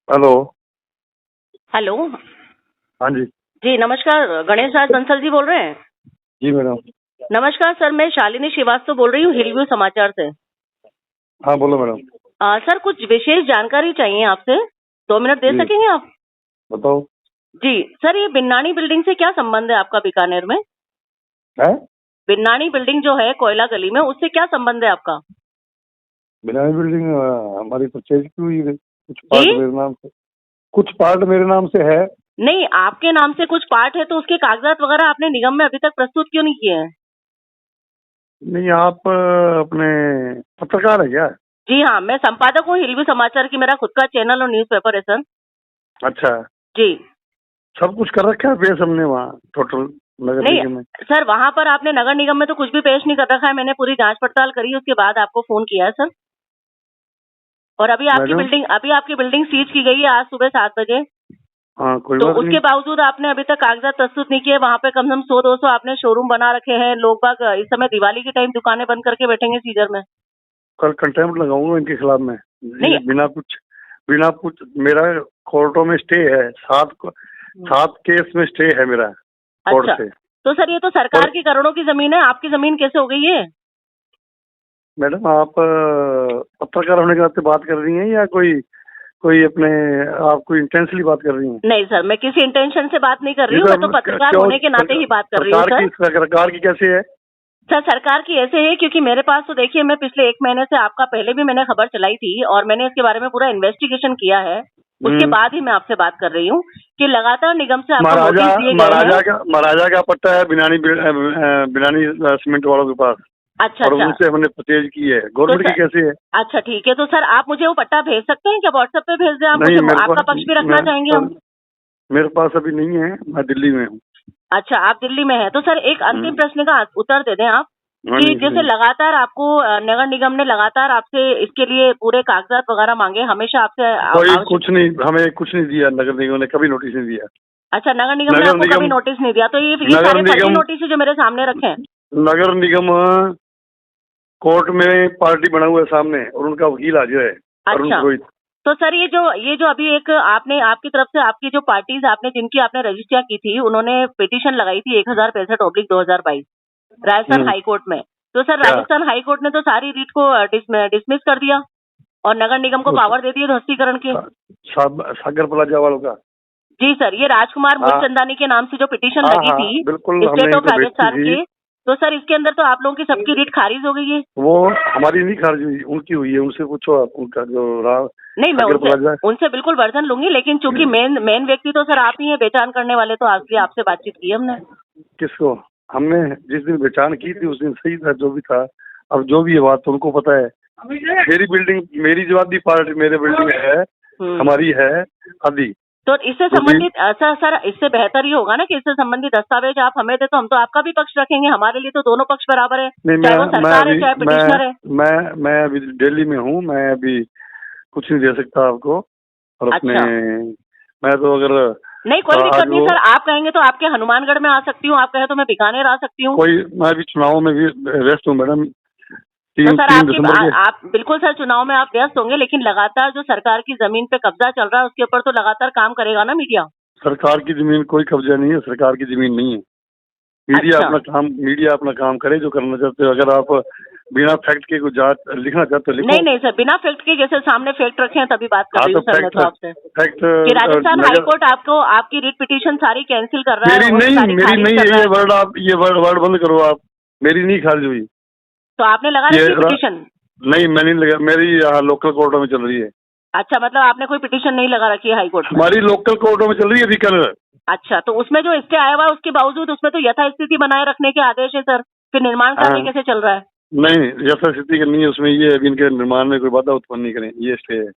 Hello. Hello. हाँ जी। जी नमस्कार, गणेश राज बंसल जी बोल रहे हैं? जी मैडम। नमस्कार सर, मैं शालिनी श्रीवास्तव बोल रही हूँ हिलव्यू समाचार से। हाँ बोलो मैडम। सर कुछ विशेष जानकारी चाहिए आपसे, 2 मिनट दे जी सकेंगे आप? बताओ। जी सर, ये बिन्नाणी बिल्डिंग से क्या संबंध है आपका बीकानेर में? है बिन्नाणी बिल्डिंग जो है कोयला गली में, उससे क्या संबंध है आपका? बिनामी बिल्डिंग हमारी परचेज की हुई है। जी कुछ पार्ट मेरे नाम से है। नहीं, आपके नाम से कुछ पार्ट है तो उसके कागजात वगैरह आपने निगम में अभी तक प्रस्तुत क्यों नहीं किए हैं? नहीं आप अपने पत्रकार है क्या? जी हाँ, मैं संपादक हूँ हिलव्यू समाचार की, मेरा खुद का चैनल और न्यूज़पेपर है सर। अच्छा। जी सब कुछ कर रखा है पेश हमने वहाँ टोटल नगर नहीं निगम में। सर, वहाँ पर आपने नगर निगम में तो कुछ भी पेश नहीं कर रखा है। मैंने पूरी जांच पड़ताल करी, उसके बाद आपको फोन किया है सर। और अभी मैडम आपकी बिल्डिंग सीज की गई है आज सुबह 7 बजे। हाँ कोई तो बात नहीं। उसके बावजूद आपने अभी तक कागजात प्रस्तुत नहीं किए। वहाँ पे कम से कम 100-200 आपने शोरूम बना रखे हैं। लोग बाग इस समय दिवाली के टाइम दुकानें बंद करके बैठेंगे सीजर में। कल कंटेम्प्ट लगाऊंगा इनके खिलाफ में। नहीं। ये बिना कुछ मेरा कोर्टों में स्टे है। 7 केस में स्टे है मेरा कोर्ट अच्छा, से। तो सर ये तो और सरकार की करोड़ों की जमीन है, आपकी जमीन कैसे हो गई है? मैडम आप पत्रकार होने के नाते बात कर रही हैं या कोई कोई अपने आप कोई इंटेंशनली बात कर रही हैं? नहीं सर, मैं किसी इंटेंशन से बात नहीं कर ये रही हूँ, तो मैं तो पत्रकार क्यों होने के नाते ही बात कर रही हूँ सर। सरकार की कैसे है? सर सरकार की ऐसे है क्योंकि मेरे पास तो देखिए, मैं पिछले 1 महीने से आपका पहले भी मैंने खबर चलाई थी और मैंने इसके बारे में पूरा इन्वेस्टिगेशन किया है। उसके बाद ही मैं आपसे बात कर रही हूँ कि लगातार निगम से आपको नोटिस दिए गए हैं। महाराजा का पट्टा है बिनानी सीमेंट वालों के पास। अच्छा और अच्छा। उनसे हमने परचेज की है। तो गवर्नमेंट की सर कैसे है? अच्छा ठीक है, तो सर आप मुझे वो पट्टा भेज सकते हैं क्या? व्हाट्सएप पे भेज दें आप नहीं मुझे, मेरे आपका पास पक्ष भी रखना चाहेंगे हम। मेरे पास अभी नहीं है। मैं दिल्ली में हूँ। अच्छा, आप दिल्ली में हैं, तो सर एक अंतिम प्रश्न का उत्तर दे दें आप हाँ कि जी जैसे लगातार आपको नगर निगम ने लगातार आपसे इसके लिए पूरे कागजात वगैरह मांगे, हमेशा आपसे कोई कुछ नहीं, हमें कुछ नहीं दिया। नगर निगम ने कभी नोटिस नहीं दिया। अच्छा, नगर निगम ने आपको कभी नोटिस नहीं दिया, तो ये सारे फर्जी नोटिस जो मेरे सामने रखे हैं। नगर निगम कोर्ट में पार्टी बना हुआ है सामने और उनका वकील हाजिर है। अच्छा, तो सर ये जो अभी एक आपने आपकी तरफ से आपकी जो पार्टीज आपने जिनकी आपने रजिस्ट्रियां की थी, उन्होंने पिटीशन लगाई थी 1065/2022 राजस्थान हाई कोर्ट में। तो सर राजस्थान हाई कोर्ट ने तो सारी रीट को डिसमिस कर दिया और नगर निगम को पावर दे दिए ध्वस्तीकरण के। सागर प्लाजा वालों का। जी सर, ये राजकुमार मूलचंदानी के नाम से जो पिटीशन लगी थी स्टेट ऑफ राजस्थान के, तो सर इसके अंदर तो आप लोगों की सबकी रीट खारिज हो गई है। वो हमारी नहीं खारिज हुई, उनकी हुई है। उनसे पूछो आप, उनका जो नहीं, मैं उनसे बिल्कुल वर्जन लूंगी, लेकिन चूंकि मेन व्यक्ति तो सर आप ही हैं, पहचान करने वाले, तो इसलिए आपसे बातचीत की हमने। किसको? हमने जिस दिन पहचान की थी उस दिन सही था जो भी था। अब जो भी है बात तो उनको पता है। मेरी बिल्डिंग, मेरी जो आधी पार्ट मेरे बिल्डिंग है, हमारी है आधी। तो इससे संबंधित सर इससे बेहतर ही होगा ना कि इससे संबंधित दस्तावेज आप हमें दे, तो हम तो आपका भी पक्ष रखेंगे। हमारे लिए तो दोनों पक्ष बराबर है, चाहे वो सरकार है चाहे पिटिशनर है। मैं अभी दिल्ली में हूँ। मैं अभी कुछ नहीं दे सकता आपको। और अपने मैं तो अगर नहीं, कोई दिक्कत नहीं सर, आप कहेंगे तो आपके हनुमानगढ़ में आ सकती हूँ, आप कहे तो मैं बीकानेर आ सकती हूँ। मैं अभी चुनाव में भी व्यस्त हूँ मैडम। तो सर आप बिल्कुल सर चुनाव में आप व्यस्त होंगे, लेकिन लगातार जो सरकार की जमीन पे कब्जा चल रहा है उसके ऊपर तो लगातार काम करेगा ना मीडिया। सरकार की जमीन कोई कब्जा नहीं है। सरकार की जमीन नहीं है। मीडिया अपना काम करे जो करना चाहते हो। अगर आप बिना फैक्ट के कुछ लिखना चाहते हो लिखो। नहीं सर, बिना फैक्ट के, जैसे सामने फैक्ट रखे हैं तभी बात कर रही हूँ सर मैं तो आपसे कि राजस्थान हाईकोर्ट आपको आपकी रीट पिटीशन सारी कैंसिल कर रहा है। मेरी नहीं है ये वर्ड बंद करो आप। मेरी नहीं खारिज हुई। तो आपने लगा रखी पिटीशन? नहीं मैं नहीं लगा, मेरी यहाँ लोकल कोर्टों में चल रही है। अच्छा, मतलब आपने कोई पिटीशन नहीं लगा रखी है हाई कोर्ट में? हमारी लोकल कोर्टों में चल रही है बीकानेर। अच्छा, तो उसमें जो स्टे आया हुआ है उसके बावजूद उसमें तो यथास्थिति बनाए रखने के आदेश है सर, फिर निर्माण कार्य कैसे चल रहा है? नहीं, यथास्थिति करनी है उसमें। ये अभी इनके निर्माण में कोई बाधा उत्पन्न नहीं करें, ये स्टे है।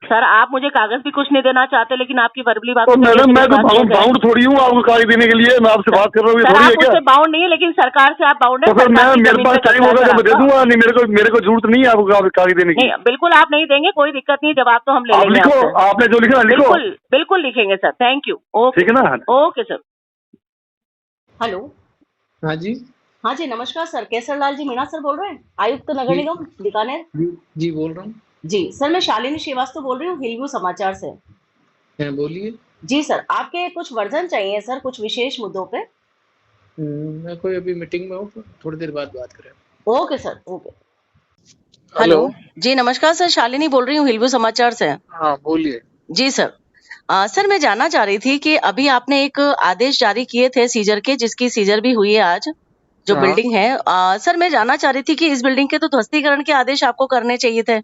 सर आप मुझे कागज भी कुछ नहीं देना चाहते, लेकिन आपकी वर्बली बात। तो मैडम मैं तो बाउंड थोड़ी हूँ आपको कागज देने के लिए। मैं आपसे बात कर रहा हूँ, सर आप मुझसे बाउंड नहीं है, लेकिन सरकार से आप बाउंड है। तो सर मेरे पास टाइम होगा जब मैं दे दूंगा। नहीं मेरे को जरूरत नहीं है आपको कागज देने की। बिल्कुल आप नहीं देंगे, कोई दिक्कत नहीं, जवाब तो हम ले लेंगे। लिखो, आपने जो लिखा लिखो। बिल्कुल लिखेंगे सर, थैंक यू। ठीक है ना? Okay sir. हेलो। हाँ जी। हाँ जी नमस्कार सर, केसर लाल जी मीणा सर बोल रहे हैं, आयुक्त नगर निगम बीकानेर। जी बोल रहा हूँ। जी सर, मैं शालिनी श्रीवास्तव बोल रही हूँ हिलव्यू समाचार से। हैं, बोलिए। जी सर, आपके कुछ वर्जन चाहिए सर, कुछ विशेष मुद्दों पे। मैं कोई अभी मीटिंग में हूँ, तो थोड़ी देर बाद बात करें। Okay sir, okay. Hello. Hello. जी नमस्कार सर, शालिनी बोल रही हूँ हिलव्यू समाचार से। हाँ, बोलिए। जी सर। सर मैं जानना चाह रही थी कि अभी आपने एक आदेश जारी किए थे सीजर के, जिसकी सीजर भी हुई है आज, जो हाँ, बिल्डिंग है। सर मैं जानना चाह रही थी कि इस बिल्डिंग के तो ध्वस्तीकरण के आदेश आपको करने चाहिए थे,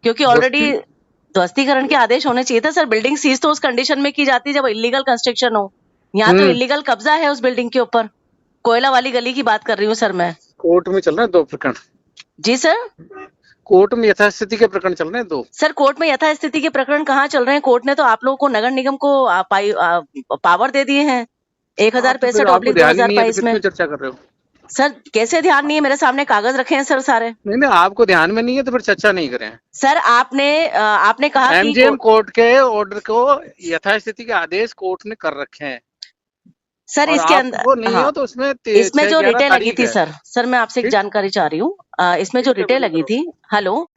क्योंकि ऑलरेडी ध्वस्ती ध्वस्तीकरण के आदेश होने चाहिए था सर। बिल्डिंग सीज तो उस कंडीशन में की जाती है जब इलीगल कंस्ट्रक्शन हो। यहाँ तो हम्म इलीगल कब्जा है उस बिल्डिंग के ऊपर। कोयला वाली गली की बात कर रही हूँ सर मैं। कोर्ट में चल रहे हैं 2 प्रकरण। जी सर। कोर्ट में यथास्थिति के प्रकरण चल रहे हैं 2। सर कोर्ट में यथास्थिति के प्रकरण कहाँ चल रहे हैं? कोर्ट ने तो आप लोगों को, नगर निगम को पावर दे दिए हैं तो फिर आपको 1065/2022 ध्यान ही नहीं है, तो फिर में। क्यों चर्चा कर रहे हो? सर कैसे ध्यान नहीं है? मेरे सामने कागज रखे हैं सर सारे। नहीं नहीं, आपको ध्यान में नहीं है तो फिर चर्चा नहीं करें। सर आपने कहा कि एमजीएम कोर्ट के ऑर्डर को यथास्थिति के आदेश कोर्ट ने कर रखे हैं, सर और इसके अंदर, आपको नहीं हाँ, हो तो उसमें इसमें जो 6/11 रिटे लगी तारीख थी है। सर मैं आपसे एक ठीक जानकारी चाह रही हूँ। इसमें जो ठीक है, रिटे बोलो लगी करो। थी। हेलो।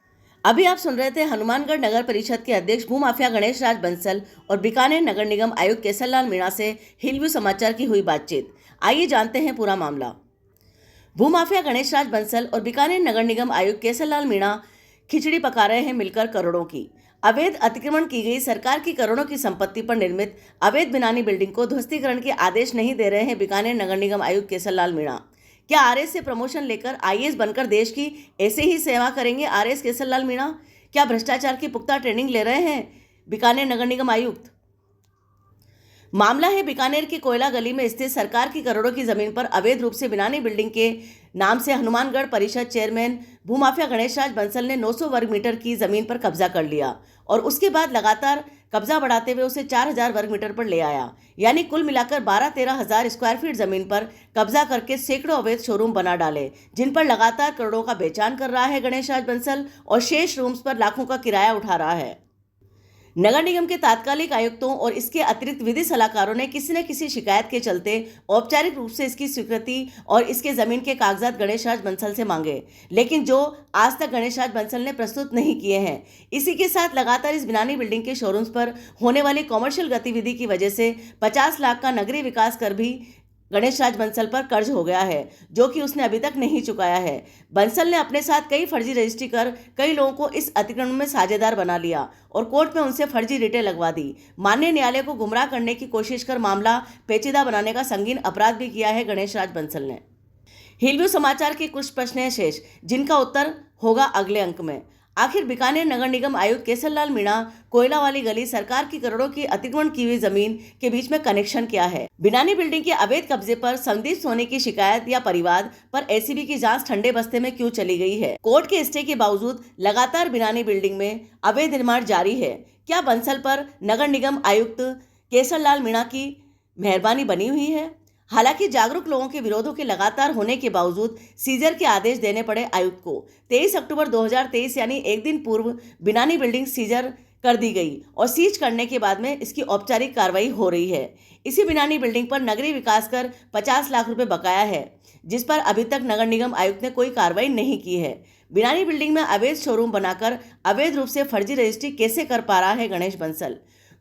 अभी आप सुन रहे थे हनुमानगढ़ नगर परिषद के अध्यक्ष भूमाफिया गणेश राज बंसल और बीकानेर नगर निगम आयुक्त केसरलाल मीणा से हिलव्यू समाचार की हुई बातचीत। आइए जानते हैं पूरा मामला। भूमाफिया गणेश राज बंसल और बीकानेर नगर निगम आयुक्त केसरलाल मीणा खिचड़ी पका रहे हैं मिलकर करोड़ों की। अवैध अतिक्रमण की गई सरकार की करोड़ों की संपत्ति पर निर्मित अवैध बिनानी बिल्डिंग को ध्वस्तीकरण के आदेश नहीं दे रहे हैं बीकानेर नगर निगम आयुक्त केसरलाल मीणा। क्या आरएस से प्रमोशन लेकर आईएएस बनकर देश की ऐसे ही सेवा करेंगे आरएस केसरलाल मीणा? क्या भ्रष्टाचार की पुख्ता ट्रेनिंग ले रहे हैं बीकानेर नगर निगम आयुक्त? मामला है बीकानेर के कोयला गली में स्थित सरकार की करोड़ों की जमीन पर अवैध रूप से बिनानी बिल्डिंग के नाम से हनुमानगढ़ परिषद चेयरमैन भूमाफिया गणेश राज बंसल ने 900 वर्ग मीटर की जमीन पर कब्जा कर लिया और उसके बाद लगातार कब्जा बढ़ाते हुए उसे 4000 वर्ग मीटर पर ले आया। यानी कुल मिलाकर 12-13 हजार स्क्वायर फीट जमीन पर कब्जा करके सैकड़ों अवैध शोरूम बना डाले, जिन पर लगातार करोड़ों का बेचान कर रहा है गणेश राज बंसल और शेष रूम्स पर लाखों का किराया उठा रहा है। नगर निगम के तात्कालिक आयुक्तों और इसके अतिरिक्त विधि सलाहकारों ने किसी न किसी शिकायत के चलते औपचारिक रूप से इसकी स्वीकृति और इसके जमीन के कागजात गणेश राज बंसल से मांगे, लेकिन जो आज तक गणेश राज बंसल ने प्रस्तुत नहीं किए हैं। इसी के साथ लगातार इस बिनानी बिल्डिंग के शोरूम्स पर होने वाली कॉमर्शियल गतिविधि की वजह से 50 लाख का नगरीय विकास कर भी गणेश राज बंसल पर कर्ज हो गया है, जो कि उसने अभी तक नहीं चुकाया है। बंसल ने अपने साथ कई फर्जी रजिस्ट्री कर कई लोगों को इस अतिक्रमण में साझेदार बना लिया और कोर्ट में उनसे फर्जी रिटें लगवा दी। माननीय न्यायालय को गुमराह करने की कोशिश कर मामला पेचीदा बनाने का संगीन अपराध भी किया है गणेश राज बंसल ने। हिलव्यू समाचार के कुछ प्रश्न हैं शेष, जिनका उत्तर होगा अगले अंक में। आखिर बीकानेर नगर निगम आयुक्त केसरलाल मीणा कोयला वाली गली सरकार की करोड़ों की अतिक्रमण की हुई जमीन के बीच में कनेक्शन क्या है? बिनानी बिल्डिंग के अवैध कब्जे पर संदीप सोनी की शिकायत या परिवाद पर एसीबी की जांच ठंडे बस्ते में क्यों चली गई है? कोर्ट के स्टे के बावजूद लगातार बिनानी बिल्डिंग में अवैध निर्माण जारी है। क्या बंसल पर नगर निगम आयुक्त केसरलाल मीणा की मेहरबानी बनी हुई है? हालांकि जागरूक लोगों के विरोधों के लगातार होने के बावजूद सीजर के आदेश देने पड़े आयुक्त को। 23 अक्टूबर 2023 यानी एक दिन पूर्व बिनानी बिल्डिंग सीजर कर दी गई और सीज करने के बाद में इसकी औपचारिक कार्रवाई हो रही है। इसी बिनानी बिल्डिंग पर नगरीय विकास कर 50 लाख रुपए बकाया है, जिस पर अभी तक नगर निगम आयुक्त ने कोई कार्रवाई नहीं की है। बिनानी बिल्डिंग में अवैध शोरूम बनाकर अवैध रूप से फर्जी रजिस्ट्री कैसे कर पा रहा है गणेश बंसल?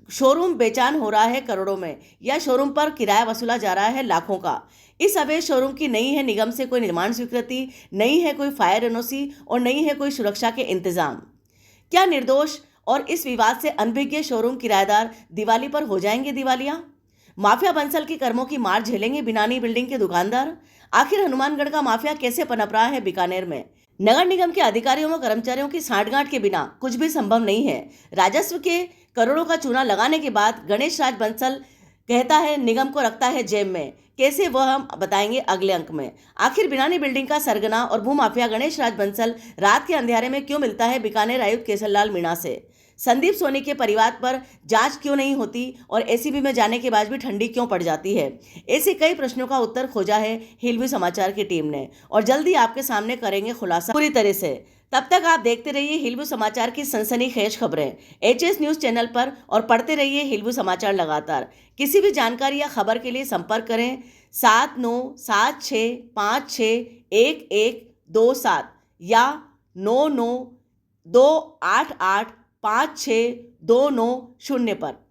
शोरूम बेचान हो रहा है करोड़ों में या शोरूम पर किराया वसूला जा रहा है लाखों का। इस अवैध शोरूम की नहीं है निगम से कोई निर्माण स्वीकृति, नहीं है कोई फायर एनओसी और नहीं है कोई सुरक्षा के इंतजाम। क्या निर्दोष और इस विवाद से अनभिज्ञ शोरूम किराएदार दिवाली पर हो जाएंगे दिवालिया? माफिया बंसल के कर्मों की मार झेलेंगे बिनानी बिल्डिंग के दुकानदार? आखिर हनुमानगढ़ का माफिया कैसे पनप रहा है बीकानेर में? नगर निगम के अधिकारियों व कर्मचारियों की सांठगांठ के बिना कुछ भी संभव नहीं है। राजस्व के करोड़ों का चूना लगाने के बाद गणेश राज बंसल कहता है निगम को रखता है जेब में। कैसे वह हम बताएंगे अगले अंक में। आखिर बिनानी बिल्डिंग का सरगना और भूमाफिया गणेश राज बंसल रात के अंधेरे में क्यों मिलता है बीकानेर आयुक्त केसरलाल मीणा से? संदीप सोनी के परिवार पर जांच क्यों नहीं होती और एसीबी में जाने के बाद भी ठंडी क्यों पड़ जाती है? ऐसे कई प्रश्नों का उत्तर खोजा है हिलव्यू समाचार की टीम ने और जल्दी आपके सामने करेंगे खुलासा पूरी तरह से। तब तक आप देखते रहिए हिलव्यू समाचार की सनसनीखेज खबरें एचएस न्यूज चैनल पर और पढ़ते रहिए हिलव्यू समाचार लगातार। किसी भी जानकारी या खबर के लिए संपर्क करें 7976561127 या 99 28856290 पर।